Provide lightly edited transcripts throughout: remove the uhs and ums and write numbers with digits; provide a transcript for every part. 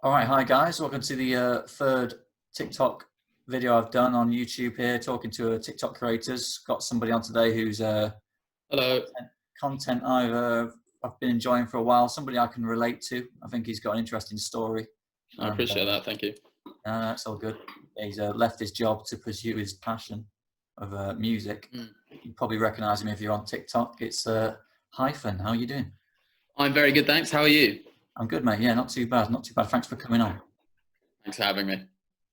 All right, hi guys. Welcome to the third TikTok video I've done on YouTube here, talking to TikTok creators. Got somebody on today who's Hello. content I've been enjoying for a while. Somebody I can relate to. I think he's got an interesting story. I appreciate that. Thank you. That's all good. He's left his job to pursue his passion of music. You probably recognise him if you're on TikTok. It's Hyphen. How are you doing? I'm very good, thanks. How are you? I'm good, mate. Yeah, not too bad. Not too bad. Thanks for coming on. Thanks for having me.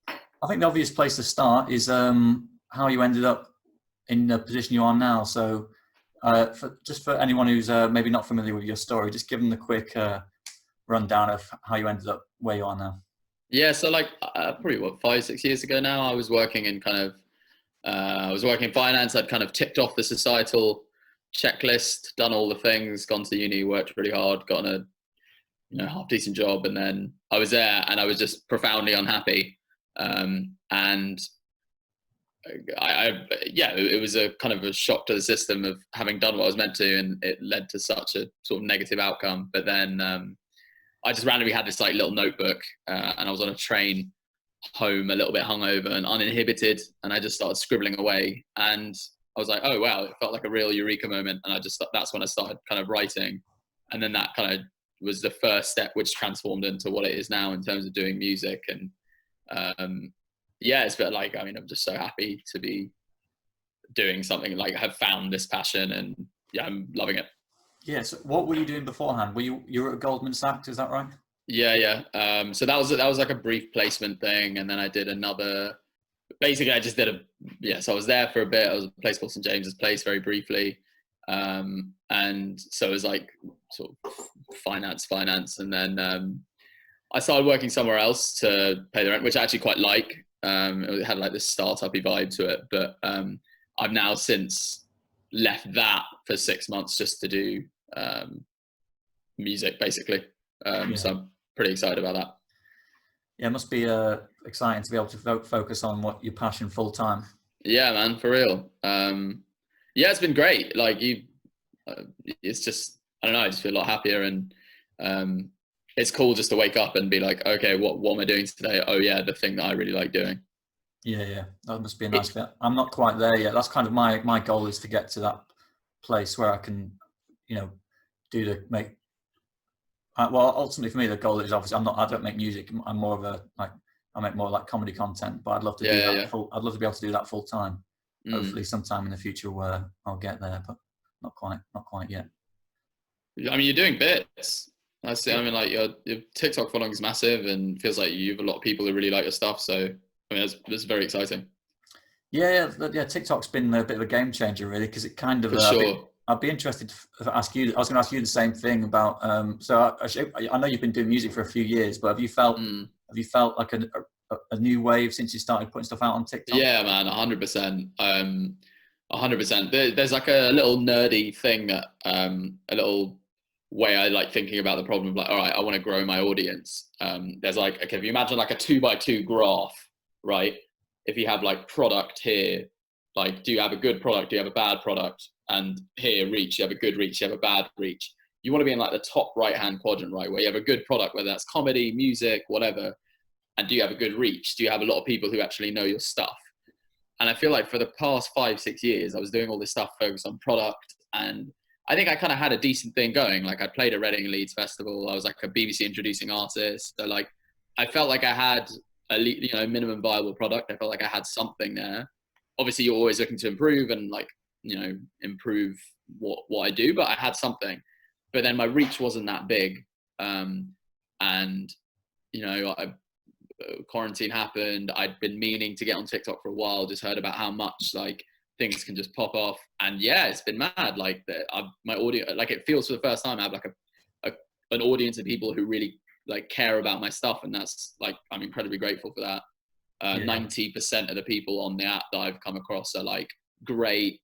I think the obvious place to start is how you ended up in the position you are now. So for anyone who's maybe not familiar with your story, just give them the quick rundown of how you ended up where you are now. Yeah, so like probably 5-6 years ago now, I was working in finance. I'd kind of ticked off the societal checklist, done all the things, gone to uni, worked really hard, gotten a half decent job, and then I was there and I was just profoundly unhappy. And it was a kind of a shock to the system of having done what I was meant to, and it led to such a sort of negative outcome. But then I just randomly had this like little notebook, and I was on a train home a little bit hungover and uninhibited, and I just started scribbling away, and I was like, oh wow, it felt like a real eureka moment. And that's when I started kind of writing, and then that kind of was the first step which transformed into what it is now in terms of doing music. And it's been like, I'm just so happy to be doing something, like have found this passion, and yeah, I'm loving it. Yeah, so what were you doing beforehand? You were at Goldman Sachs, is that right? Yeah. So that was like a brief placement thing, and then I did another. Basically, I just did so I was there for a bit. I was at a place called St James's Place very briefly, and so it was like sort of finance, and then I started working somewhere else to pay the rent, which I actually quite like. It had like this startup-y vibe to it, but I've now since left that for 6 months just to do music, basically. So I'm pretty excited about that. Yeah, it must be exciting to be able to focus on what your passion full time. Yeah, man, for real. It's been great. Like it's just, I don't know, I just feel a lot happier, and it's cool just to wake up and be like, okay, what am I doing today? Oh yeah, the thing that I really like doing. Yeah, that must be a nice bit. I'm not quite there yet. That's kind of my goal, is to get to that place where I can, ultimately for me the goal is obviously I don't make music. I'm more of I make more like comedy content, but I'd love to do that. Yeah. I'd love to be able to do that full time. Hopefully sometime in the future where I'll get there, but not quite yet. I mean, you're doing bits. I see. I mean, like your TikTok following is massive, and feels like you have a lot of people who really like your stuff. So I mean, that's very exciting. Yeah. TikTok's been a bit of a game changer, really, because it kind of. For sure. I'd be interested to ask you. I was going to ask you the same thing about. So I know you've been doing music for a few years, but have you felt like a new wave since you started putting stuff out on TikTok? Yeah, man, 100%. 100%. There's like a little nerdy thing that a little way I like thinking about the problem of like, all right, I want to grow my audience. There's like, okay, if you imagine like a 2x2 graph, right? If you have like product here, like, do you have a good product? Do you have a bad product? And here, reach, you have a good reach, you have a bad reach. You want to be in like the top right-hand quadrant, right? Where you have a good product, whether that's comedy, music, whatever. And do you have a good reach? Do you have a lot of people who actually know your stuff? And I feel like for the past 5-6 years, I was doing all this stuff focused on product. And I think I kind of had a decent thing going. Like I played at Reading and Leeds Festival. I was like a BBC introducing artist. So like, I felt like I had a minimum viable product. I felt like I had something there. Obviously you're always looking to improve and like, improve what I do, but I had something. But then my reach wasn't that big. Quarantine happened. I'd been meaning to get on TikTok for a while, just heard about how much like things can just pop off. And yeah, it's been mad. Like my audience, like it feels for the first time I have like an audience of people who really like care about my stuff. And that's like, I'm incredibly grateful for that. 90% of the people on the app that I've come across are like great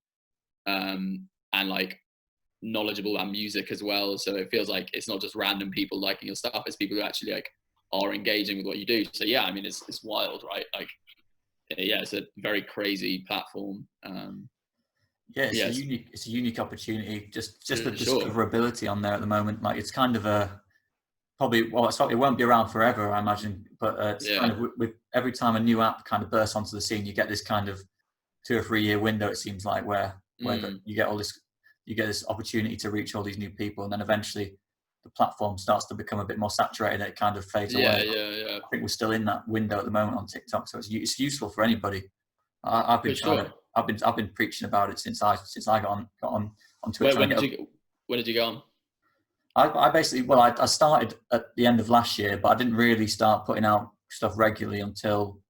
and like knowledgeable about music as well. So it feels like it's not just random people liking your stuff, it's people who actually like are engaging with what you do. So yeah, I mean, it's wild, right? Like, yeah, it's a very crazy platform. It's a unique opportunity. Just the discoverability on there at the moment. Like it's kind of probably, well, it won't be around forever, I imagine, but it's Yeah. kind of with every time a new app kind of bursts onto the scene, you get this kind of 2 or 3 year window, it seems like, where you get this opportunity to reach all these new people, and then eventually the platform starts to become a bit more saturated and it kind of fades away. Yeah. I think we're still in that window at the moment on TikTok, so it's useful for anybody. I've been For sure. I've been preaching about it since I got on Twitch. When did you go on? I basically, well, I started at the end of last year, but I didn't really start putting out stuff regularly until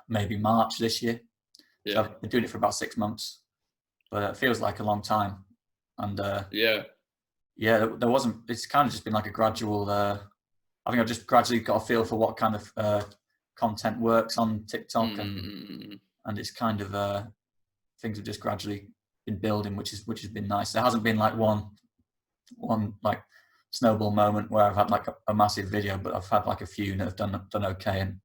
maybe March this year. Yeah. So I've been doing it for about 6 months, but it feels like a long time. And yeah, there wasn't. It's kind of just been like a gradual. I think I've just gradually got a feel for what kind of content works on TikTok, and it's kind of things have just gradually been building, which has been nice. There hasn't been like one like snowball moment where I've had like a massive video, but I've had like a few that have done okay, and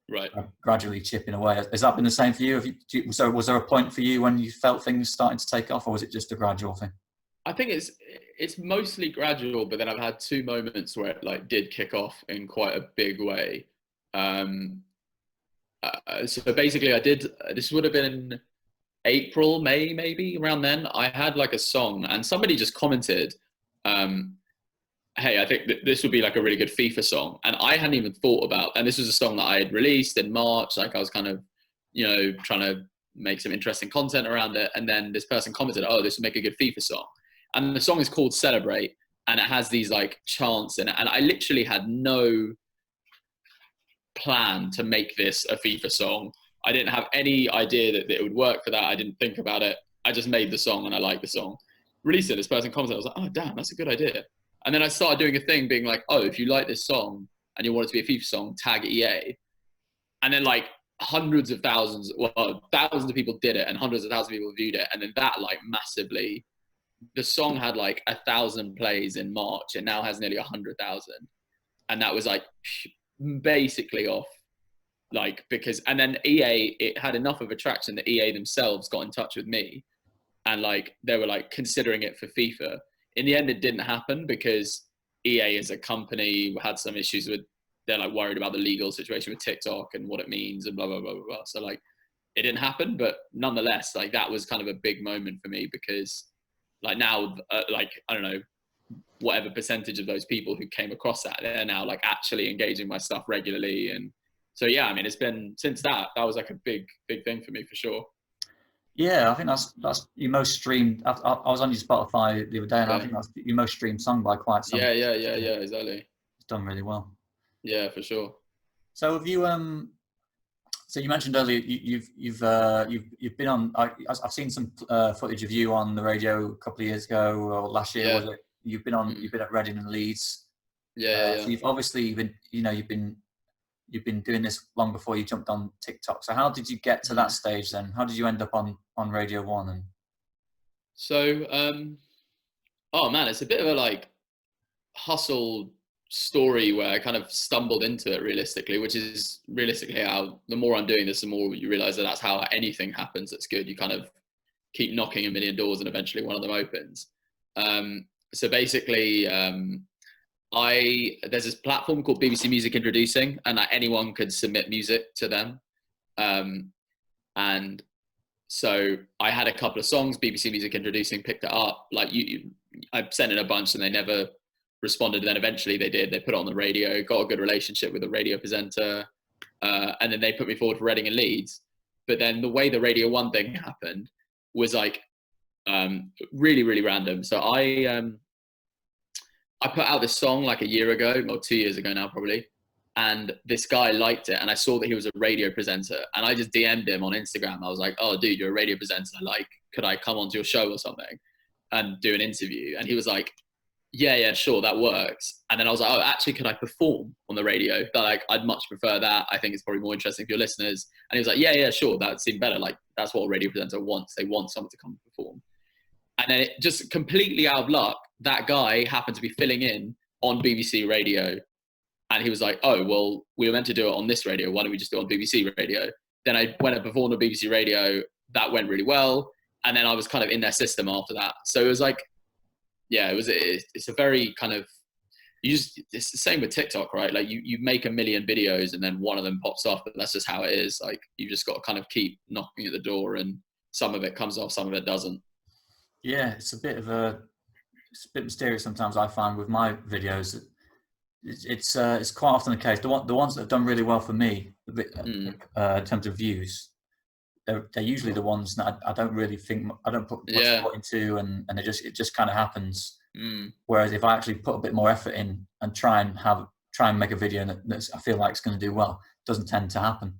right. gradually chipping away. Has that been the same for you? So was there a point for you when you felt things starting to take off, or was it just a gradual thing? I think it's mostly gradual, but then I've had 2 moments where it like did kick off in quite a big way. So basically I did, this would have been April, May, maybe around then. I had like a song and somebody just commented, hey, I think that this would be like a really good FIFA song. And I hadn't even thought about, and this was a song that I had released in March. Like I was kind of, trying to make some interesting content around it. And then this person commented, oh, this would make a good FIFA song. And the song is called Celebrate. And it has these like chants in it. And I literally had no plan to make this a FIFA song. I didn't have any idea that it would work for that. I didn't think about it. I just made the song and I liked the song. Released it, this person commented, I was like, oh damn, that's a good idea. And then I started doing a thing being like, oh, if you like this song and you want it to be a FIFA song, tag EA. And then like thousands of people did it and hundreds of thousands of people viewed it. And then that like massively, the song had like 1,000 plays in March. It now has nearly 100,000. And that was like basically off. Like, because, and then EA, it had enough of a traction that EA themselves got in touch with me and like, they were like considering it for FIFA. In the end, it didn't happen because EA as a company had some issues with, they're like worried about the legal situation with TikTok and what it means and blah, blah, blah, blah, blah. So like, it didn't happen, but nonetheless, like that was kind of a big moment for me because like now, like, I don't know, whatever percentage of those people who came across that, they're now like actually engaging my stuff regularly. And so, yeah, I mean, it's been since that was like a big thing for me for sure. Yeah, I think that's your most streamed. I was on your Spotify the other day, and I think that's your most streamed song by quite some. Yeah, exactly. It's done really well. Yeah, for sure. So have you? So you mentioned earlier you've been on. I've seen some footage of you on the radio a couple of years ago or last year. Was it? You've been on. You've been at Reading and Leeds. Yeah. So you've obviously been. You've been doing this long before you jumped on TikTok. So how did you get to that stage then? How did you end up on Radio 1? And so, oh man, it's a bit of a like hustle story where I kind of stumbled into it realistically, which is realistically how the more I'm doing this, the more you realize that that's how anything happens that's good. You kind of keep knocking a million doors and eventually one of them opens. So basically, there's this platform called BBC Music Introducing, and anyone could submit music to them. And so I had a couple of songs, BBC Music Introducing picked it up. Like I sent in a bunch and they never responded. Then eventually they did. They put it on the radio, got a good relationship with the radio presenter. And then they put me forward for Reading and Leeds. But then the way the Radio 1 thing happened was like really, really random. So I put out this song like a year ago, or 2 years ago now probably, and this guy liked it, and I saw that he was a radio presenter, and I just DM'd him on Instagram. I was like, oh dude, you're a radio presenter, like could I come onto your show or something and do an interview? And he was like, yeah, sure, that works. And then I was like, oh, actually, could I perform on the radio? That like I'd much prefer that. I think it's probably more interesting for your listeners. And he was like, yeah, sure, that seemed better. Like that's what a radio presenter wants. They want someone to come and perform. And then it just completely out of luck, that guy happened to be filling in on BBC Radio. And he was like, oh, well, we were meant to do it on this radio. Why don't we just do it on BBC Radio? Then I went and performed on BBC Radio. That went really well. And then I was kind of in their system after that. So it was like, yeah, it's a very kind of it's the same with TikTok, right? Like you make a million videos and then one of them pops off, but that's just how it is. Like you just got to kind of keep knocking at the door, and some of it comes off, some of it doesn't. Yeah, it's a bit mysterious sometimes, I find, with my videos. It's quite often the case. The ones that have done really well for me, in terms of views, they're usually the ones that I don't really think, I don't put much thought into, and it just kind of happens. Whereas if I actually put a bit more effort in and try and make a video that I feel like it's going to do well, it doesn't tend to happen.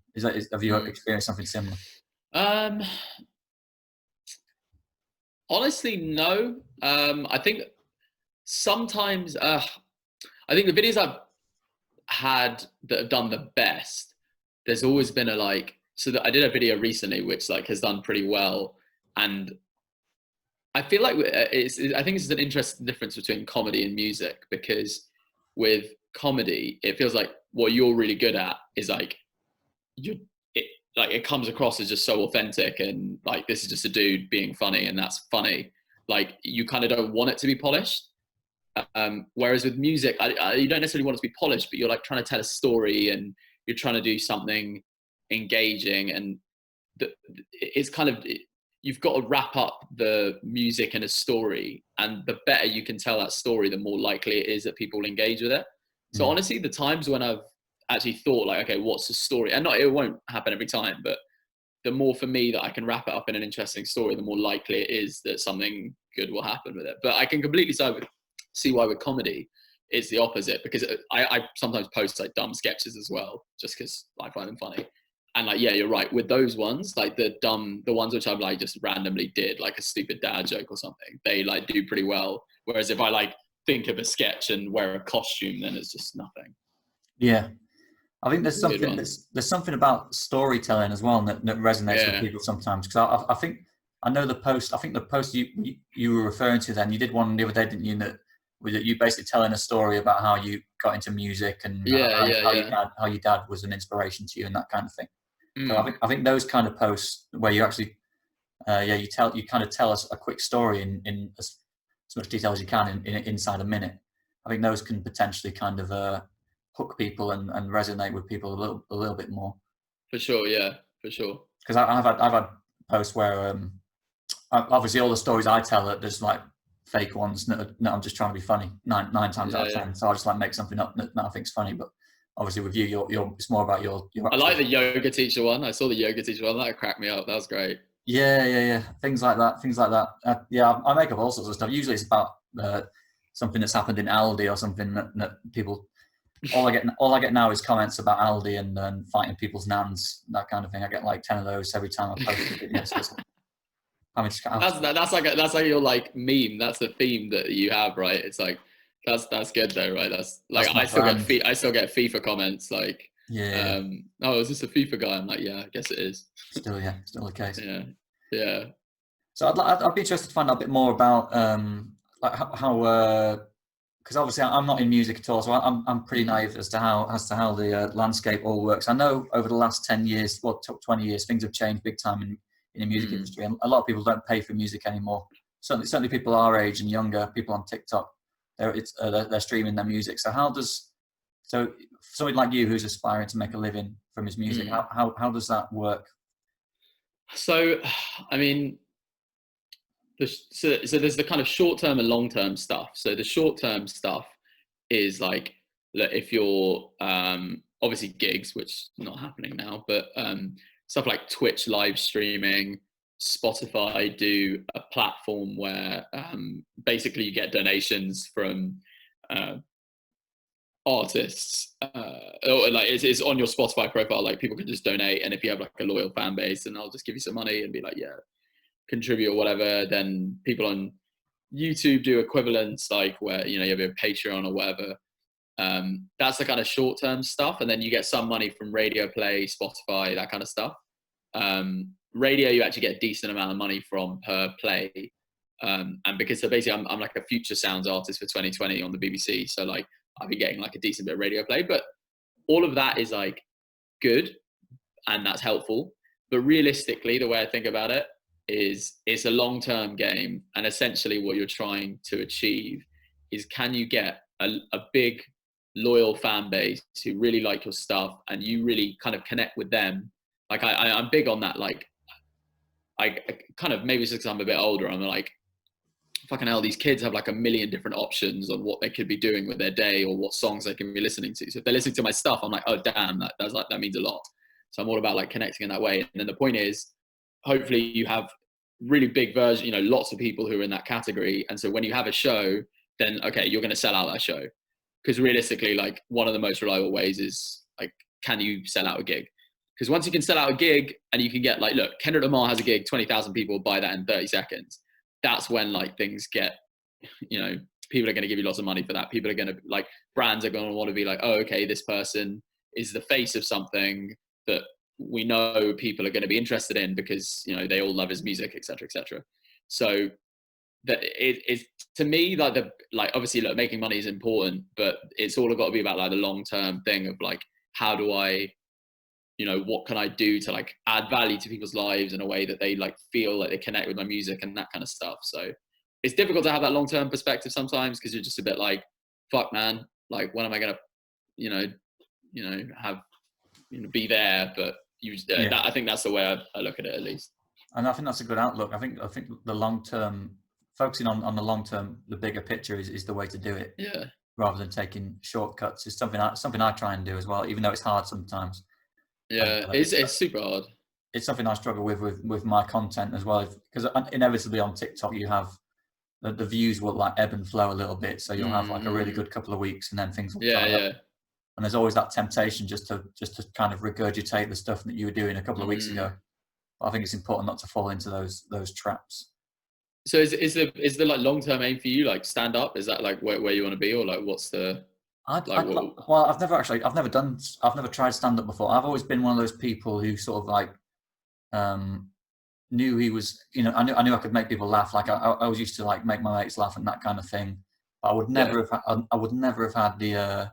Have you experienced something similar? Honestly, no. I think sometimes I think the videos I've had that have done the best, there's always been so I did a video recently which like has done pretty well, and I feel like I think it's an interesting difference between comedy and music, because with comedy it feels like what you're really good at is like it comes across as just so authentic, and like this is just a dude being funny and that's funny. Like you kind of don't want it to be polished. Whereas with music, you don't necessarily want it to be polished, but you're like trying to tell a story and you're trying to do something engaging, and it's kind of, you've got to wrap up the music in a story, and the better you can tell that story, the more likely it is that people will engage with it. So honestly, the times when I've actually thought like, okay, what's the story? And it won't happen every time, but the more for me that I can wrap it up in an interesting story, the more likely it is that something good will happen with it. But I can completely see why with comedy it's the opposite, because I sometimes post like dumb sketches as well, just because I find them funny. And like, yeah, you're right. With those ones, like the ones which I've like just randomly did, like a stupid dad joke or something, they like do pretty well. Whereas if I like think of a sketch and wear a costume, then it's just nothing. Yeah, I think there's something about storytelling as well that resonates with people sometimes. Because I think I know the post. I think the post you were referring to then, you did one the other day, didn't you? That you basically telling a story about how you got into music and how your dad was an inspiration to you and that kind of thing. So I think those kind of posts where you actually you kind of tell us a quick story in as much detail as you can inside a minute. I think those can potentially kind of hook people and resonate with people a little bit more. For sure, yeah, for sure. Because I've had posts where obviously all the stories I tell are just like fake ones that I'm just trying to be funny nine times out of 10. So I just like make something up that I think's funny, but obviously with you, it's more about your I like the yoga teacher one. I saw the yoga teacher one. That cracked me up. That was great. Yeah. Things like that. Yeah, I make up all sorts of stuff. Usually it's about something that's happened in Aldi or something that people. All I get now is comments about Aldi and fighting people's nans, that kind of thing. I get like 10 of those every time I post a video. So that's like your like meme. That's the theme that you have, right? It's like that's good though, right? That's like I still get FIFA comments like, oh, is this a FIFA guy? I'm like, yeah, I guess it is. Still the case. Yeah. So I'd be interested to find out a bit more about like how because obviously I'm not in music at all, so I'm pretty naive as to how the landscape all works. I know over the last 10 years, 20 years, things have changed big time in the music industry, and a lot of people don't pay for music anymore. Certainly people our age and younger, people on TikTok, they're streaming their music. So somebody like you who's aspiring to make a living from his music, how does that work? So, I mean, so there's the kind of short-term and long-term stuff. So the short-term stuff is like, if you're obviously gigs, which is not happening now, but stuff like Twitch live streaming, Spotify do a platform where basically you get donations from artists, or like it's on your Spotify profile. Like people can just donate, and if you have like a loyal fan base, then I'll just give you some money and be like, yeah, contribute or whatever. Then people on YouTube do equivalents, like where you have a Patreon or whatever. That's the kind of short-term stuff, and then you get some money from radio play, Spotify, that kind of stuff. Radio, you actually get a decent amount of money from per play, and because so basically I'm like a future sounds artist for 2020 on the BBC, so like I've been getting like a decent bit of radio play, but all of that is like good and that's helpful. But realistically, the way I think about it is it's a long-term game, and essentially what you're trying to achieve is, can you get a big loyal fan base who really like your stuff and you really kind of connect with them. Like I'm big on that. Like I kind of, maybe it's because I'm a bit older, I'm like, fucking hell, these kids have like a million different options on what they could be doing with their day or what songs they can be listening to. So if they're listening to my stuff, I'm like, oh damn, that means a lot. So I'm all about like connecting in that way. And then the point is, hopefully you have really big version, you know, lots of people who are in that category. And so when you have a show, then okay, you're going to sell out that show. Because realistically, like one of the most reliable ways is like, can you sell out a gig? Because once you can sell out a gig and you can get like, look, Kendrick Lamar has a gig, 20,000 people buy that in 30 seconds. That's when like things get, you know, people are going to give you lots of money for that. People are going to like, brands are going to want to be like, oh, okay, this person is the face of something that we know people are going to be interested in because, you know, they all love his music, et cetera, et cetera. So that it to me, like obviously look, making money is important, but it's all got to be about like the long-term thing of like, how do I, you know, what can I do to like add value to people's lives in a way that they like feel like they connect with my music and that kind of stuff. So it's difficult to have that long-term perspective sometimes because you're just a bit like, fuck man, like when am I going to, you know, have, you know, be there? But I think that's the way I look at it, at least. And I think that's a good outlook. I think the long term, focusing on the long term, the bigger picture is the way to do it. Yeah. Rather than taking shortcuts is something I try and do as well, even though it's hard sometimes. Yeah, it's super hard. It's something I struggle with my content as well, because inevitably on TikTok you have the views will like ebb and flow a little bit. So you'll have like a really good couple of weeks and then things will dry up. And there's always that temptation just to kind of regurgitate the stuff that you were doing a couple of weeks ago. I think it's important not to fall into those traps. So is the like long-term aim for you like stand up? Is that like where you want to be, or like what's the well, I've never tried stand up before. I've always been one of those people who sort of like knew he was, you know, I knew I could make people laugh. Like I was used to like make my mates laugh and that kind of thing. But I would never have had the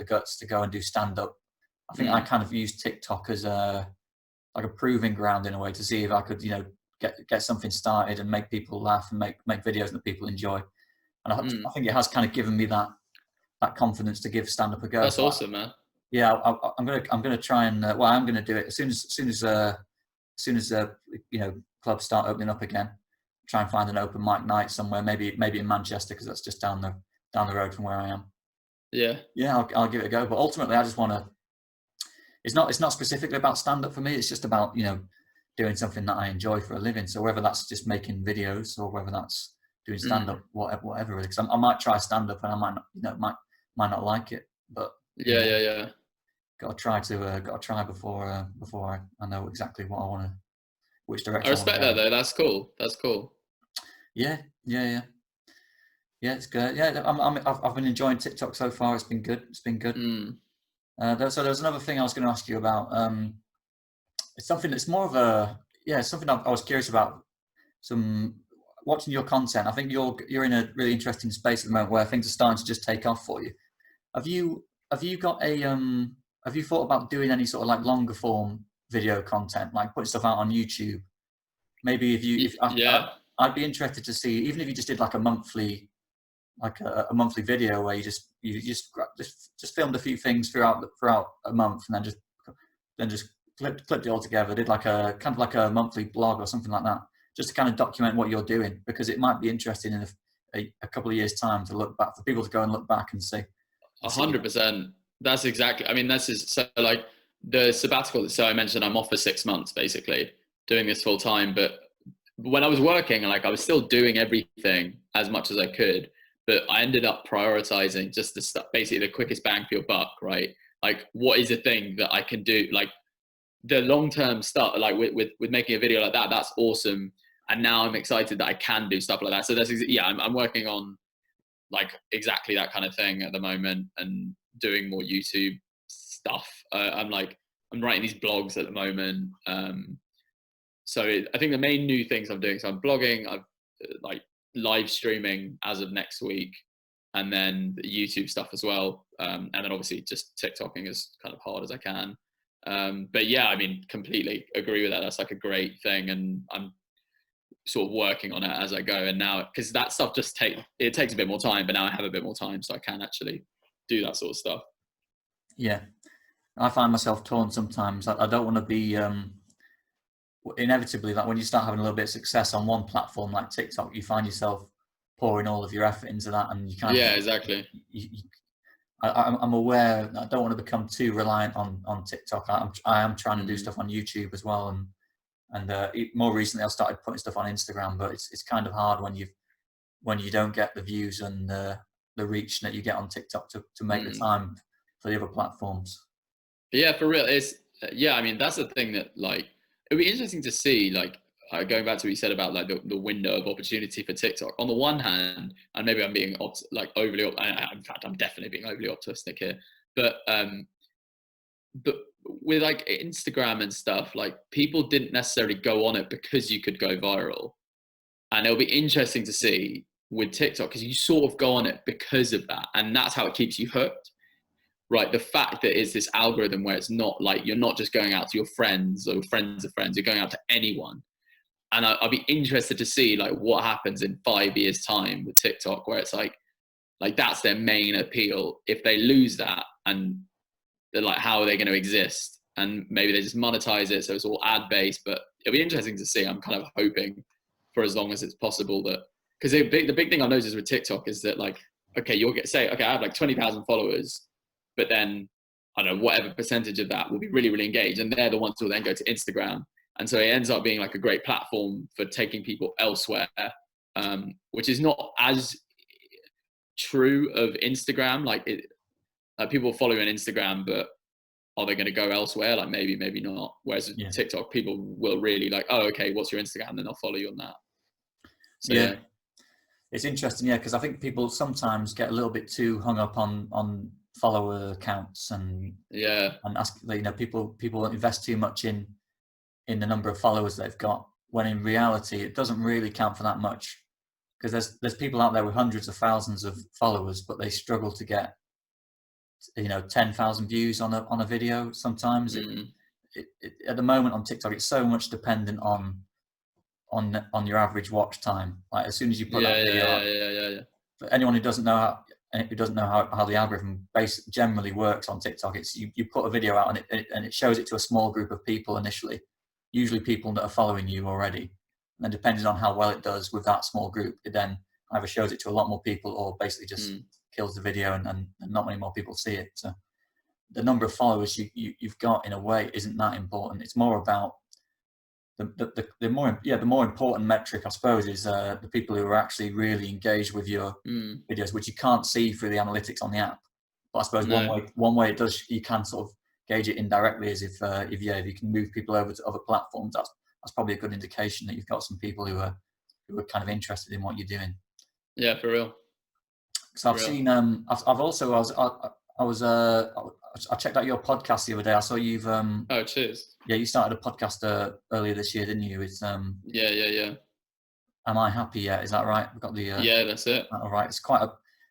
guts to go and do stand up. I think I kind of used TikTok as like a proving ground in a way to see if I could, you know, get something started and make people laugh and make videos that people enjoy. And I think it has kind of given me that confidence to give stand up a go. That's awesome, man. Yeah, I'm gonna try and I'm gonna do it as soon as you know, clubs start opening up again. Try and find an open mic night somewhere, maybe in Manchester, because that's just down the road from where I am. Yeah, I'll give it a go. But ultimately, I just want to. It's not specifically about stand up for me. It's just about, you know, doing something that I enjoy for a living. So whether that's just making videos or whether that's doing stand up, whatever. Because I might try stand up and I might not, you know, might not like it. But yeah. Got to try before I know exactly what I want to, which direction. I respect that though. That's cool. Yeah, it's good. Yeah, I've been enjoying TikTok so far. It's been good. So there's another thing I was going to ask you about. It's something that's more of something I was curious about. Watching your content, I think you're in a really interesting space at the moment where things are starting to just take off for you. Have you got have you thought about doing any sort of like longer form video content, like putting stuff out on YouTube? Maybe I'd be interested to see, even if you just did like a monthly video where you just filmed a few things throughout a month and then just clipped it all together, did like a kind of like a monthly blog or something like that, just to kind of document what you're doing, because it might be interesting in a couple of years' time to look back, for people to go and look back and see. 100%. That's exactly. I mean, so like the sabbatical. So I mentioned I'm off for 6 months, basically doing this full time. But when I was working, like I was still doing everything as much as I could. But I ended up prioritizing just the stuff, basically the quickest bang for your buck, right? Like, what is a thing that I can do? Like the long-term stuff, like with making a video like that, that's awesome. And now I'm excited that I can do stuff like that. So I'm working on like exactly that kind of thing at the moment and doing more YouTube stuff. I'm writing these blogs at the moment. I think the main new things I'm doing, so I'm blogging, I've like live streaming as of next week, and then the YouTube stuff as well. And then obviously just TikToking as kind of hard as I can. But yeah, I mean, completely agree with that. That's like a great thing. And sort of working on it as I go. And now, because that stuff just takes a bit more time, but now I have a bit more time, so I can actually do that sort of stuff. Yeah, I find myself torn sometimes. I don't want to be inevitably, like when you start having a little bit of success on one platform like TikTok, you find yourself pouring all of your effort into that, and you kind of exactly. I'm aware I don't want to become too reliant on TikTok. I am trying to do stuff on YouTube as well, and more recently I started putting stuff on Instagram, but it's kind of hard when you don't get the views and the reach that you get on TikTok to make the time for the other platforms. Yeah, for real. It's I mean, that's the thing that, like, it'd be interesting to see, like, going back to what you said about like the window of opportunity for TikTok. On the one hand, and maybe I'm being overly, in fact, I'm definitely being overly optimistic here, but with like Instagram and stuff, like, people didn't necessarily go on it because you could go viral, and it'll be interesting to see with TikTok, because you sort of go on it because of that, and that's how it keeps you hooked. Right, the fact that it's this algorithm where it's not like you're not just going out to your friends or friends of friends, you're going out to anyone. And I'll be interested to see like what happens in 5 years' time with TikTok, where it's like that's their main appeal. If they lose that, and they're like, how are they going to exist? And maybe they just monetize it, so it's all ad based. But it'll be interesting to see. I'm kind of hoping for as long as it's possible that, because the big thing I noticed with TikTok is that, like, okay, you'll okay, I have like 20,000 followers, but then I don't know, whatever percentage of that will be really, really engaged, and they're the ones who will then go to Instagram, and so it ends up being like a great platform for taking people elsewhere, which is not as true of Instagram. Like, people follow you on Instagram, but are they going to go elsewhere? Like, maybe not. Whereas TikTok, people will really like, oh, okay, what's your Instagram? Then they'll follow you on that. So, yeah. It's interesting, because I think people sometimes get a little bit too hung up on follower accounts and ask, people invest too much in the number of followers they've got, when in reality it doesn't really count for that much, because there's people out there with hundreds of thousands of followers, but they struggle to get 10,000 views on a video sometimes. At the moment on TikTok, it's so much dependent on your average watch time. Like, as soon as you put that video up, for anyone who doesn't know how the algorithm generally works on TikTok, it's you put a video out and it shows it to a small group of people initially, usually people that are following you already, and then depending on how well it does with that small group, it then either shows it to a lot more people or basically just kills the video, and not many more people see it. So the number of followers you've got, in a way, isn't that important. It's more about the more important metric, I suppose, is the people who are actually really engaged with your videos, which you can't see through the analytics on the app. But I suppose one way it does, you can sort of gauge it indirectly, is if you can move people over to other platforms. That's probably a good indication that you've got some people who are kind of interested in what you're doing. Yeah, for real. So I've seen I checked out your podcast the other day. I saw you've oh, cheers. Yeah, you started a podcast earlier this year, didn't you? It's yeah. Am I Happy Yet? Is that right? We've got the yeah, that's it. All right. It's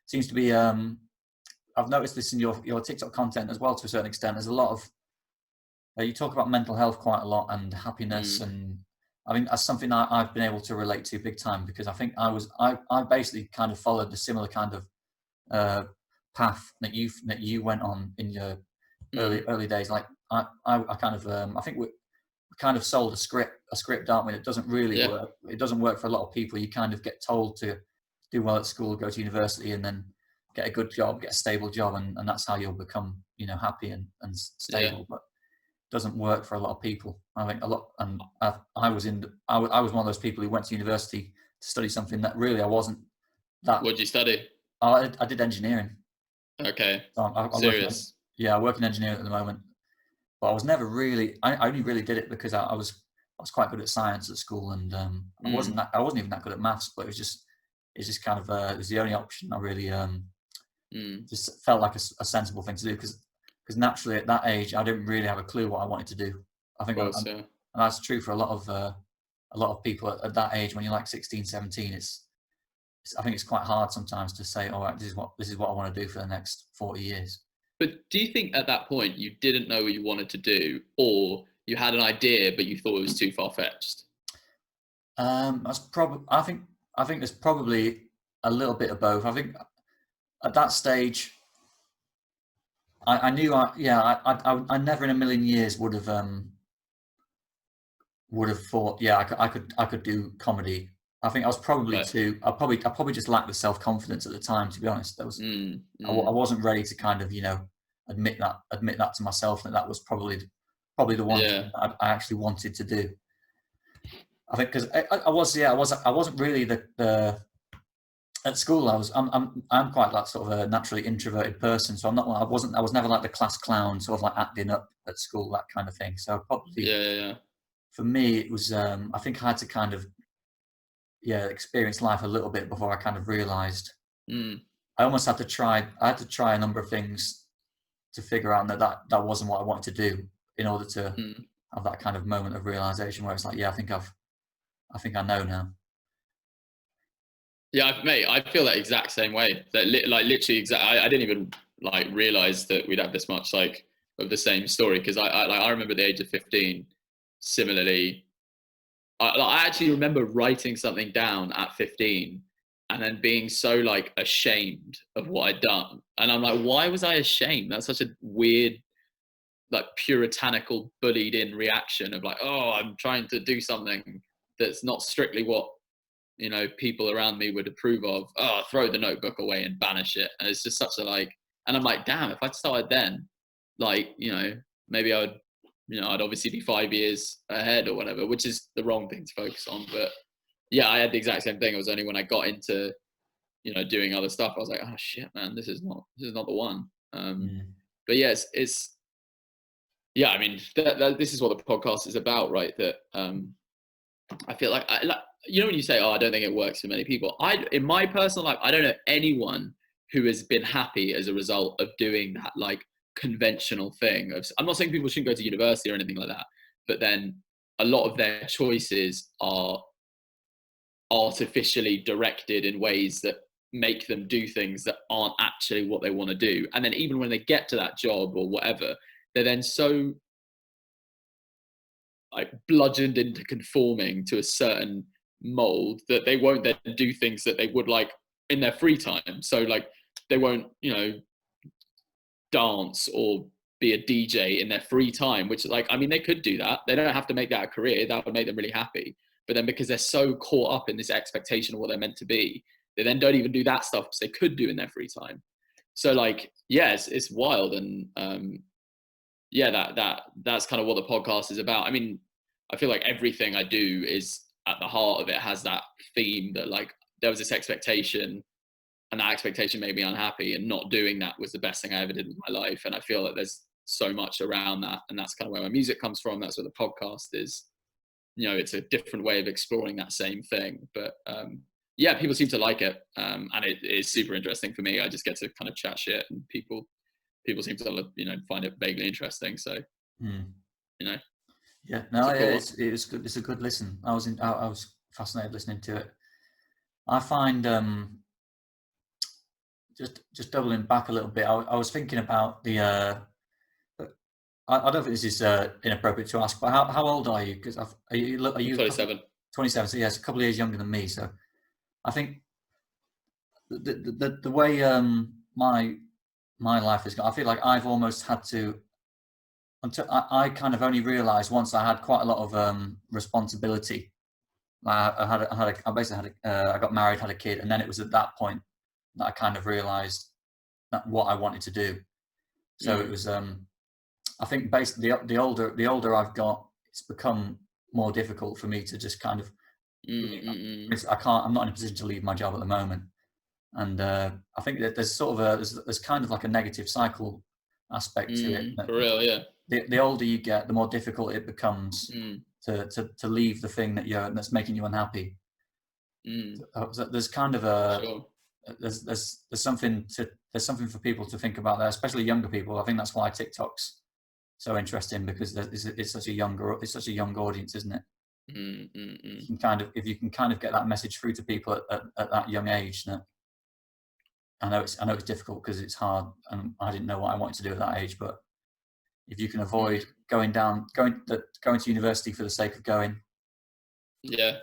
seems to be I've noticed this in your TikTok content as well, to a certain extent. There's a lot of you talk about mental health quite a lot, and happiness, and I think that's something I've been able to relate to big time, because I think I basically kind of followed the similar kind of path that you went on in your early days. Like I kind of I think we kind of sold a script, aren't we? That doesn't really work. It doesn't work for a lot of people. You kind of get told to do well at school, go to university, and then get a good job, get a stable job, and that's how you'll become happy and stable. But it doesn't work for a lot of people. I think a lot, and I was one of those people who went to university to study something that really I wasn't. That. What did you study? I did engineering. Okay. So I Serious? I work in engineering at the moment, but I was never really. I only really did it because I was quite good at science at school, and I wasn't even that good at maths. But it's just kind of it was the only option I really just felt like a sensible thing to do, because naturally at that age I didn't really have a clue what I wanted to do. I think and that's true for a lot of people at that age. When you're like 16, 17, I think it's quite hard sometimes to say, all right, this is what I want to do for the next 40 years. But do you think at that point you didn't know what you wanted to do, or you had an idea but you thought it was too far-fetched? That's probably. I think there's probably a little bit of both. I think at that stage, I knew. I never in a million years would have thought. Yeah, I could do comedy. I think I was probably Right. too. I probably just lacked the self confidence at the time. To be honest, there was. I Mm. wasn't ready to kind of admit that to myself, that was probably the one Yeah. thing that I actually wanted to do. I think because I wasn't really the at school. I'm quite that sort of a naturally introverted person, so I was never like the class clown, sort of like acting up at school, that kind of thing. So probably Yeah. for me it was I think I had to kind of experience life a little bit before I kind of realized. Mm. I almost had to try. I had to try a number of things to figure out that wasn't what I wanted to do, in order to Mm. have that kind of moment of realization where it's like, yeah, I think I know now. Yeah, mate, I feel that exact same way. That like literally exact. I didn't even like realize that we'd have this much like of the same story, because I remember the age of 15. Similarly, I actually remember writing something down at 15 and then being so like ashamed of what I'd done, and I'm like, why was I ashamed? That's such a weird, like puritanical, bullied in reaction of like, oh, I'm trying to do something that's not strictly what people around me would approve of. Oh, throw the notebook away and banish it. And it's just such a like, and I'm like, damn, if I'd started then, like, maybe I would, I'd obviously be 5 years ahead or whatever, which is the wrong thing to focus on. But yeah, I had the exact same thing. It was only when I got into, doing other stuff, I was like, oh shit, man, this is not the one. Mm. But yeah, yeah, I mean, this is what the podcast is about, right? That, I feel like, when you say, "Oh, I don't think it works for many people." In my personal life, I don't know anyone who has been happy as a result of doing that, like conventional thing. I'm not saying people shouldn't go to university or anything like that, but then a lot of their choices are artificially directed in ways that make them do things that aren't actually what they want to do. And then even when they get to that job or whatever, they're then so like bludgeoned into conforming to a certain mold that they won't then do things that they would like in their free time. So like they won't, dance or be a DJ in their free time, which like, I mean, they could do that. They don't have to make that a career. That would make them really happy. But then because they're so caught up in this expectation of what they're meant to be, they then don't even do that stuff because they could do in their free time. So like, yes, it's wild. And yeah, that's kind of what the podcast is about. I mean, I feel like everything I do is at the heart of it has that theme that like there was this expectation and that expectation made me unhappy, and not doing that was the best thing I ever did in my life. And I feel that there's so much around that, and that's kind of where my music comes from. That's where the podcast is. It's a different way of exploring that same thing. But yeah, people seem to like it, and it is super interesting for me. I just get to kind of chat shit, and people seem to find it vaguely interesting. So Mm. you know, Yeah, it's no, a cool one. it's good. It's a good listen. I was fascinated listening to it. I find just doubling back a little bit. I was thinking about the. I don't think this is inappropriate to ask, but how old are you? Because are I'm you 27. 27? So yeah, it's a couple of years younger than me. So I think the way my life has gone, I feel like I've almost had to, until I kind of only realised once I had quite a lot of responsibility. I basically I got married, had a kid, and then it was at that point that I kind of realised that what I wanted to do. So it was I think basically the older I've got, it's become more difficult for me to just kind of. I'm not in a position to leave my job at the moment, and I think that there's sort of there's kind of like a negative cycle aspect to it. For real, yeah. The older you get, the more difficult it becomes Mm, to leave the thing that's making you unhappy. mm, So there's kind of sure. there's something for people to think about there, especially younger people. I think that's why TikTok's so interesting, because it's such a young audience, isn't it? You can kind of, if you can kind of get that message through to people at that young age. That I know it's difficult because it's hard, and I didn't know what I wanted to do at that age. But if you can avoid going to university for the sake of going, Yeah.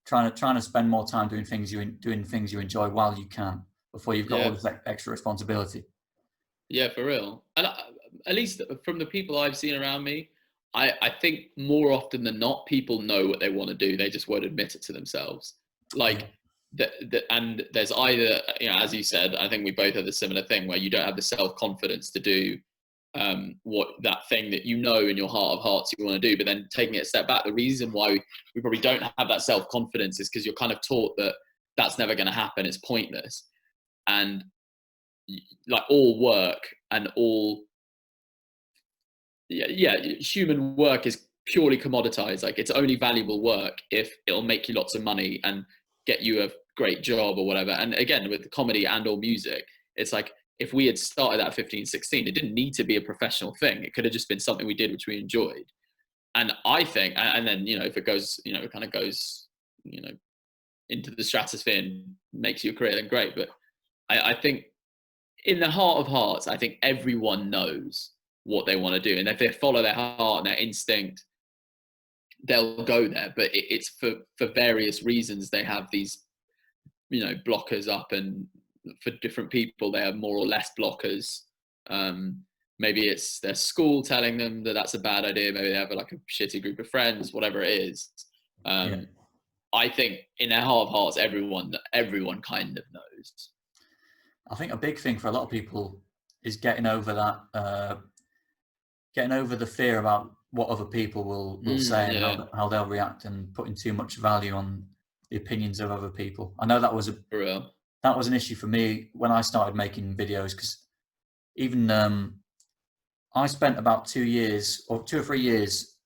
trying to spend more time doing things you enjoy while you can, before you've got all this extra responsibility. Yeah, for real. And at least from the people I've seen around me, I think more often than not, people know what they want to do. They just won't admit it to themselves. Like, and there's either, as you said, I think we both have the similar thing where you don't have the self-confidence to do what that thing that in your heart of hearts you want to do. But then taking it a step back, the reason why we probably don't have that self-confidence is because you're kind of taught that that's never going to happen. It's pointless. And like all work and all human work is purely commoditized. Like, it's only valuable work if it'll make you lots of money and get you a great job or whatever. And again, with comedy and or music, it's like, if we had started at 15, 16, it didn't need to be a professional thing. It could have just been something we did which we enjoyed. And I think, and then if it goes, it kind of goes into the stratosphere and makes you a career, then great. But I think in the heart of hearts, I think everyone knows what they want to do, and if they follow their heart and their instinct, they'll go there. But it's for various reasons they have these blockers up, and for different people they have more or less blockers. Maybe it's their school telling them that that's a bad idea, maybe they have like a shitty group of friends, whatever it is. I think in their heart of hearts, everyone kind of knows. I think a big thing for a lot of people is getting over that, getting over the fear about what other people will say and how they'll react, and putting too much value on the opinions of other people. I know that was an issue for me when I started making videos, because even I spent about 2 years or 2 or 3 years.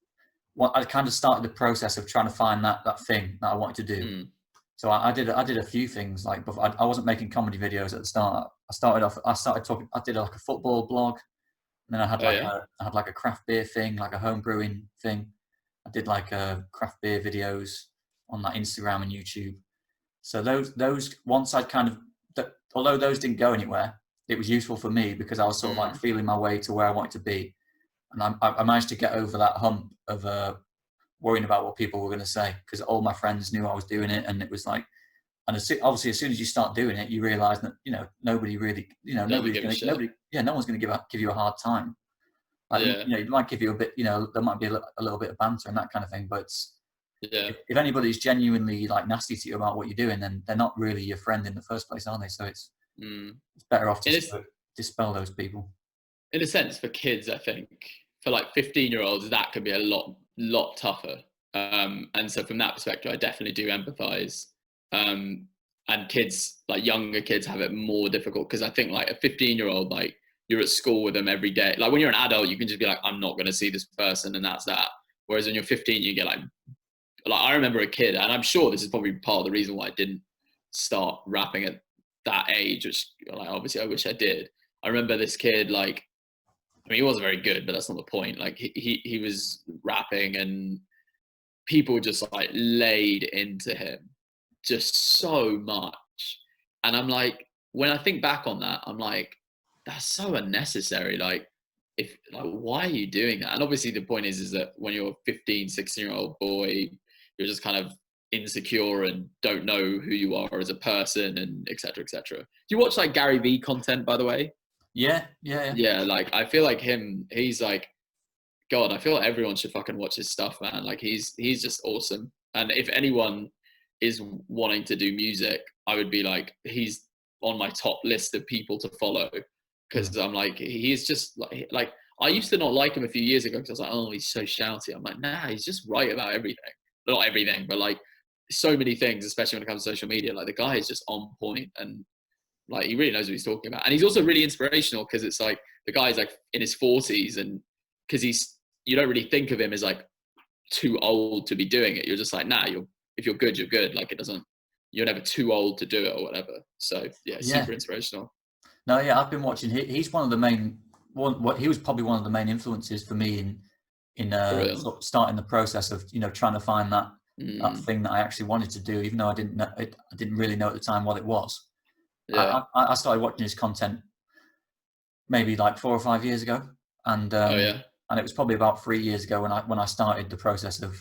I kind of started the process of trying to find that thing that I wanted to do. So I did a few things. Like, I wasn't making comedy videos at the start. I did like a football blog, and then I had like a craft beer thing, like a home brewing thing. I did like craft beer videos on that Instagram and YouTube. So those once I although those didn't go anywhere, it was useful for me because I was sort of like feeling my way to where I wanted to be, and I managed to get over that hump of worrying about what people were going to say, because all my friends knew I was doing it, and it was like, and obviously as soon as you start doing it, you realise that nobody really, no one's going to give you a hard time. Like, it might give you a bit, there might be a little bit of banter and that kind of thing, but if anybody's genuinely like nasty to you about what you're doing, then they're not really your friend in the first place, are they? So it's better off to dispel those people. In a sense, for kids, I think for like 15-year-olds, that could be a lot tougher. And so from that perspective, I definitely do empathize. And kids, like younger kids, have it more difficult, because I think like a 15-year-old, like, you're at school with them every day. Like when you're an adult, you can just be like, I'm not going to see this person, and that's that. Whereas when you're 15, you get like I remember a kid, and I'm sure this is probably part of the reason why I didn't start rapping at that age, which like obviously I wish I did. I remember this kid, like, I mean, he wasn't very good, but that's not the point. Like he was rapping, and people just like laid into him just so much. And I'm like, when I think back on that, I'm like, that's so unnecessary. Like, why are you doing that? And obviously the point is that when you're a 15, 16-year-old boy, you're just kind of insecure and don't know who you are as a person, and et cetera, et cetera. Do you watch like Gary Vee content, by the way? Yeah. Like, I feel like he's like, God, I feel like everyone should fucking watch his stuff, man. Like, he's just awesome. And if anyone is wanting to do music, I would be like, he's on my top list of people to follow, because I'm like, he's just like I used to not like him a few years ago because I was like, oh, he's so shouty. I'm like, nah, he's just right about everything. Not everything, but like so many things, especially when it comes to social media. Like, the guy is just on point, and like, he really knows what he's talking about. And he's also really inspirational, because it's like the guy's like in his 40s, and because you don't really think of him as like too old to be doing it. You're just like, nah, if you're good, you're good. Like, you're never too old to do it or whatever. So super inspirational. No, I've been watching. He's one of the main he was probably one of the main influences for me in sort of starting the process of trying to find that thing that I actually wanted to do, even though I didn't really know at the time what it was. I started watching his content maybe like 4 or 5 years ago, and it was probably about 3 years ago when I started the process of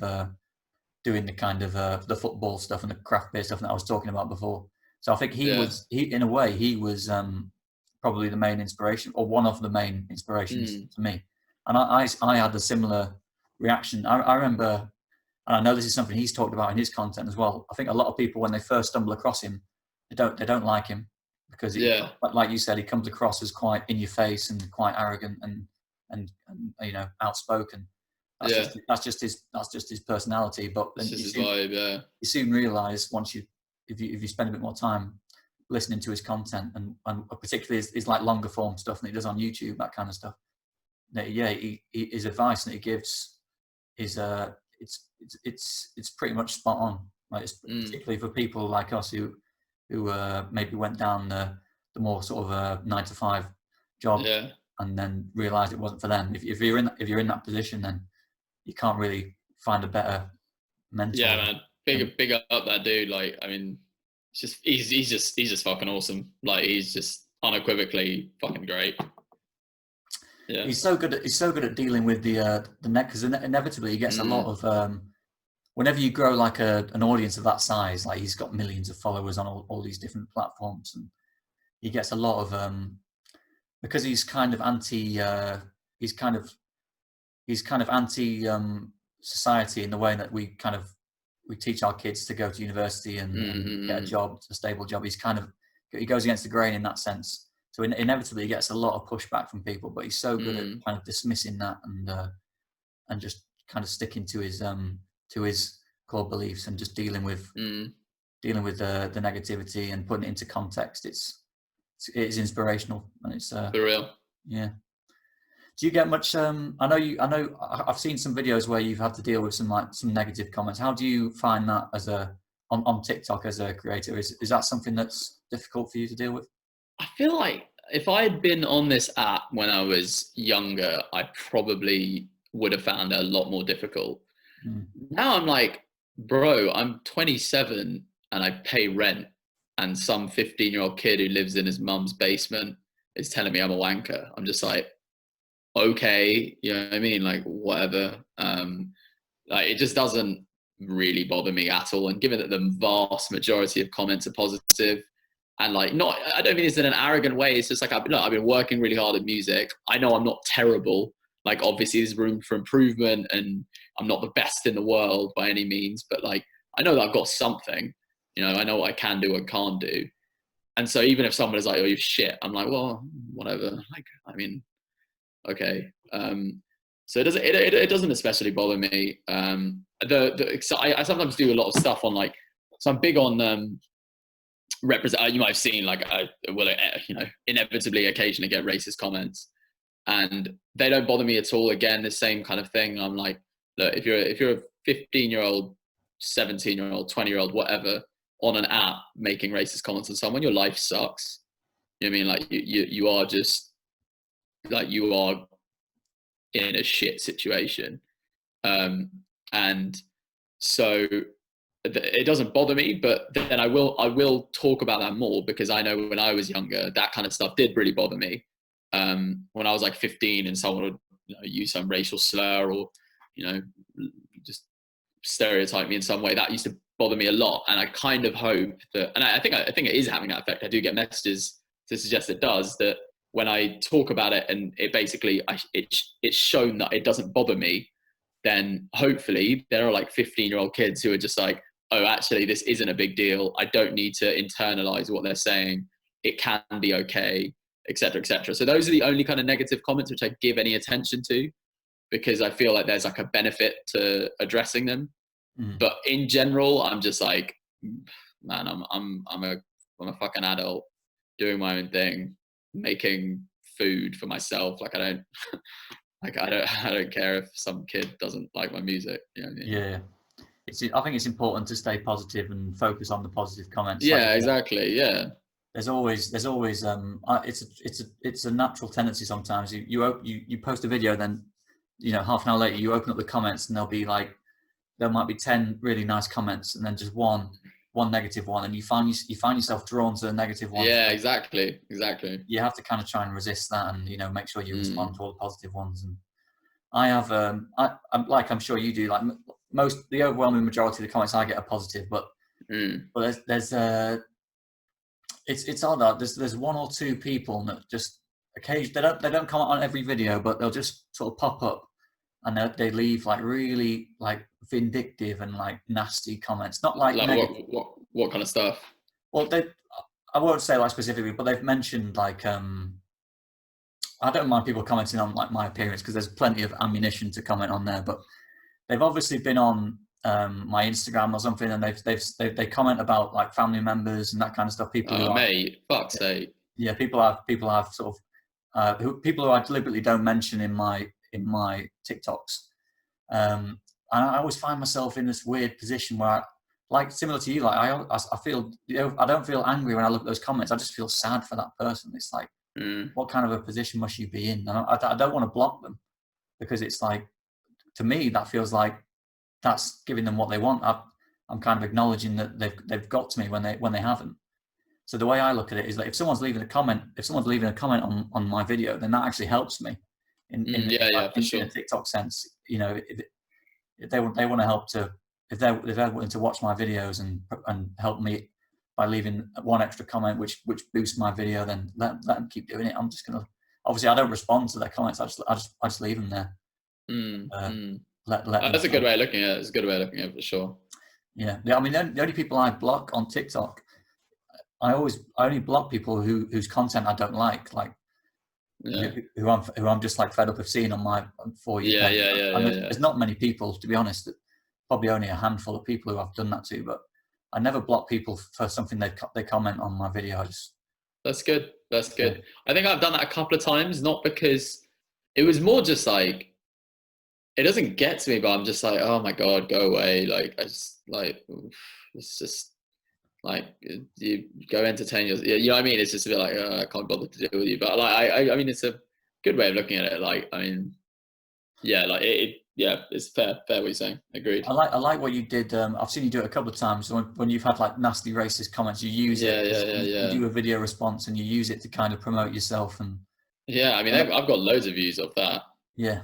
doing the kind of the football stuff and the craft beer stuff that I was talking about before. So I think he in a way he was probably the main inspiration, or one of the main inspirations to me. And I had a similar reaction. I remember, and I know this is something he's talked about in his content as well. I think a lot of people, when they first stumble across him, they don't like him because like you said, he comes across as quite in your face and quite arrogant and you know, outspoken. That's just his personality. But then his vibe. Yeah, you soon realise if you spend a bit more time listening to his content and particularly his like longer form stuff that he does on YouTube, that kind of stuff. His advice that he gives is it's pretty much spot on. Like particularly for people like us who maybe went down the more sort of 9-to-5 job and then realised it wasn't for them. If you're in that position, then you can't really find a better mentor. Yeah, man. Big up that dude. Like, I mean, he's just fucking awesome. Like, he's just unequivocally fucking great. Yeah. He's so good at dealing with the net, because inevitably he gets a lot of whenever you grow like an audience of that size, like he's got millions of followers on all these different platforms, and he gets a lot of because he's kind of anti society in the way that we teach our kids to go to university and get a job, a stable job. He goes against the grain in that sense. So inevitably he gets a lot of pushback from people, but he's so good at kind of dismissing that and just kind of sticking to his core beliefs and just dealing with the negativity and putting it into context. It's inspirational, and it's for real. Yeah. Do you get much? I know. I've seen some videos where you've had to deal with some negative comments. How do you find that on TikTok as a creator? Is that something that's difficult for you to deal with? I feel like if I had been on this app when I was younger, I probably would have found it a lot more difficult. Now I'm like, bro, I'm 27 and I pay rent, and some 15-year-old kid who lives in his mum's basement is telling me I'm a wanker. I'm just like, okay, you know what I mean? Like, whatever. Like, it just doesn't really bother me at all. And given that the vast majority of comments are positive, and like, I don't mean this in an arrogant way. It's just like, I've been working really hard at music. I know I'm not terrible. Like, obviously there's room for improvement, and I'm not the best in the world by any means, but like, I know that I've got something, you know, I know what I can do and can't do. And so even if someone is like, oh, you shit, I'm like, well, whatever. Like, I mean, okay. So it doesn't especially bother me. So I sometimes do a lot of stuff on, like, so I'm big on represent. You might have seen, like, you know, inevitably occasionally get racist comments, and they don't bother me at all. Again, the same kind of thing. I'm like, look, if you're a 15-year-old, 17-year-old, 20-year-old, whatever, on an app making racist comments on someone, your life sucks. You know what I mean? Like, you are just, like, you are in a shit situation. And so it doesn't bother me, but then I will talk about that more, because I know when I was younger, that kind of stuff did really bother me. When I was like 15 and someone would, you know, use some racial slur, or, you know, just stereotype me in some way, that used to bother me a lot. And I kind of hope that, and I think it is having that effect. I do get messages to suggest it does, that when I talk about it and it basically, it's shown that it doesn't bother me, then hopefully there are like 15-year-old kids who are just like, oh, actually, this isn't a big deal. I don't need to internalize what they're saying. It can be okay, etc., etc. So those are the only kind of negative comments which I give any attention to, because I feel like there's like a benefit to addressing them. But in general, I'm just like, man, I'm a fucking adult doing my own thing, making food for myself. Like, I don't care if some kid doesn't like my music. You know what I mean? Yeah. I think it's important to stay positive and focus on the positive comments. Yeah, exactly. Yeah. There's always it's a natural tendency sometimes. You post a video, then, you know, half an hour later you open up the comments and there might be 10 really nice comments and then just one negative one, and you find yourself drawn to the negative one. Yeah, exactly. You have to kind of try and resist that, and, you know, make sure you respond to all the positive ones. And I have I'm sure you do, like, the overwhelming majority of the comments I get are positive, but there's it's odd that there's one or two people that just occasionally they don't comment on every video, but they'll just sort of pop up and they leave like really like vindictive and like nasty comments. Not like what kind of stuff? Well, I won't say like specifically, but they've mentioned like I don't mind people commenting on like my appearance because there's plenty of ammunition to comment on there, but they've obviously been on my Instagram or something, and they comment about like family members and that kind of stuff. People who mate, fuck's sake. Yeah, people have sort of people who I deliberately don't mention in my TikToks. And I always find myself in this weird position where, like similar to you, like I feel, you know, I don't feel angry when I look at those comments. I just feel sad for that person. It's like, what kind of a position must you be in? And I don't want to block them because it's like, to me, that feels like that's giving them what they want. I'm kind of acknowledging that they've got to me when they haven't. So the way I look at it is that if someone's leaving a comment on my video, then that actually helps me in a TikTok sense. You know, if they want to help if they're willing to watch my videos and help me by leaving one extra comment which boosts my video, then let them keep doing it. I'm just gonna, obviously I don't respond to their comments. I just leave them there. That's a good way of looking at it. It's a good way of looking at it for sure. Yeah. I mean, the only people I block on TikTok, I only block people whose content I don't like who I'm just like fed up of seeing on my For You page. There's not many people, to be honest. Probably only a handful of people who I've done that to, but I never block people for something they comment on my video. That's good. That's good. Yeah. I think I've done that a couple of times, not because it was more just like, it doesn't get to me, but I'm just like, oh my God, go away. Like, I just like, it's just like, you go entertain yourself. You know what I mean? It's just a bit like, I can't bother to deal with you. But like, I mean, it's a good way of looking at it. Like, I mean, yeah, like it's fair what you're saying. Agreed. I like what you did. I've seen you do it a couple of times when you've had like nasty racist comments. You use it. You do a video response and you use it to kind of promote yourself. And yeah, I mean, I've got loads of views of that. Yeah,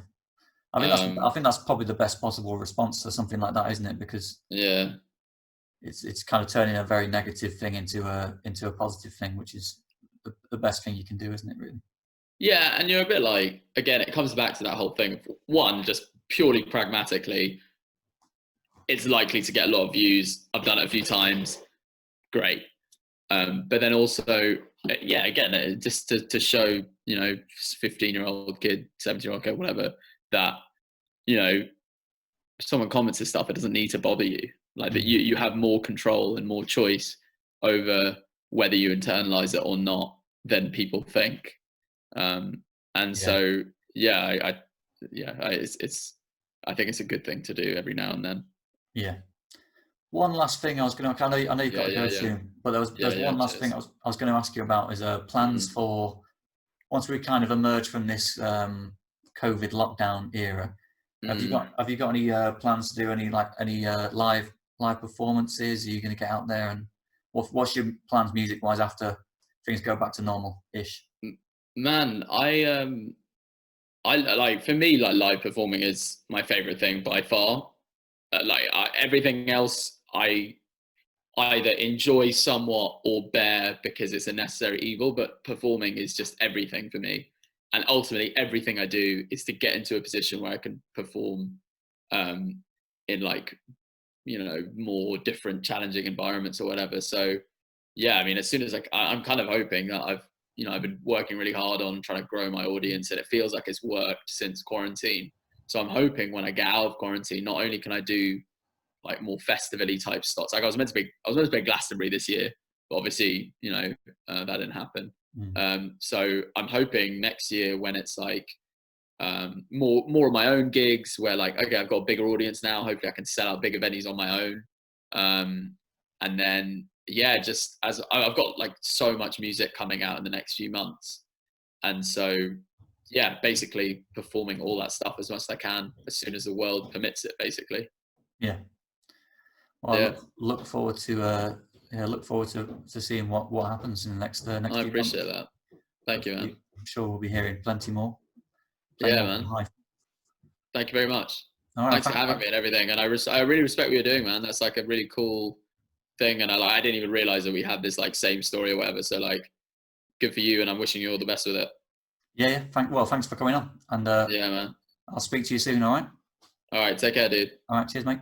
I think that's probably the best possible response to something like that, isn't it? Because it's kind of turning a very negative thing into a positive thing, which is the best thing you can do, isn't it? Really. Yeah, and you're a bit like, again, it comes back to that whole thing. One, just purely pragmatically, it's likely to get a lot of views. I've done it a few times. Great. But then also, again, just to show, 15-year-old kid, 17-year-old kid, whatever, that, if someone comments this stuff, it doesn't need to bother you. Like that you have more control and more choice over whether you internalize it or not than people think. So I think it's a good thing to do every now and then. Yeah. One last thing I was going to, I know you've got to go soon, but there's one last thing I was going to ask you about is plans for once we kind of emerge from this COVID lockdown era. Have you got any plans to do any live performances? Are you going to get out there, and what's your plans music wise after things go back to normal ish? Man, I like, for me, like, live performing is my favorite thing by far. Everything else I either enjoy somewhat or bear because it's a necessary evil, but performing is just everything for me. And ultimately everything I do is to get into a position where I can perform in more different challenging environments or whatever. So yeah, I mean, as soon as I'm kind of hoping that I've been working really hard on trying to grow my audience, and it feels like it's worked since quarantine. So I'm hoping when I get out of quarantine, not only can I do like more festival-y type slots. Like I was meant to be at Glastonbury this year, but obviously, that didn't happen. So I'm hoping next year when it's like more of my own gigs where like, okay, I've got a bigger audience now. Hopefully I can sell out bigger venues on my own. And then, just as I've got like so much music coming out in the next few months. And so, basically performing all that stuff as much as I can, as soon as the world permits it, basically. Yeah. Well, look forward to seeing what happens in the next few months. I appreciate that. Thank you, man. I'm sure we'll be hearing plenty more. Man. Thank you very much. All right, Thanks for having me and everything. And I really respect what you're doing, man. That's like a really cool thing. And I didn't even realize that we had this like same story or whatever. So like, good for you. And I'm wishing you all the best with it. Yeah. Thanks for coming on. And Yeah, man. I'll speak to you soon. All right. All right. Take care, dude. All right. Cheers, mate.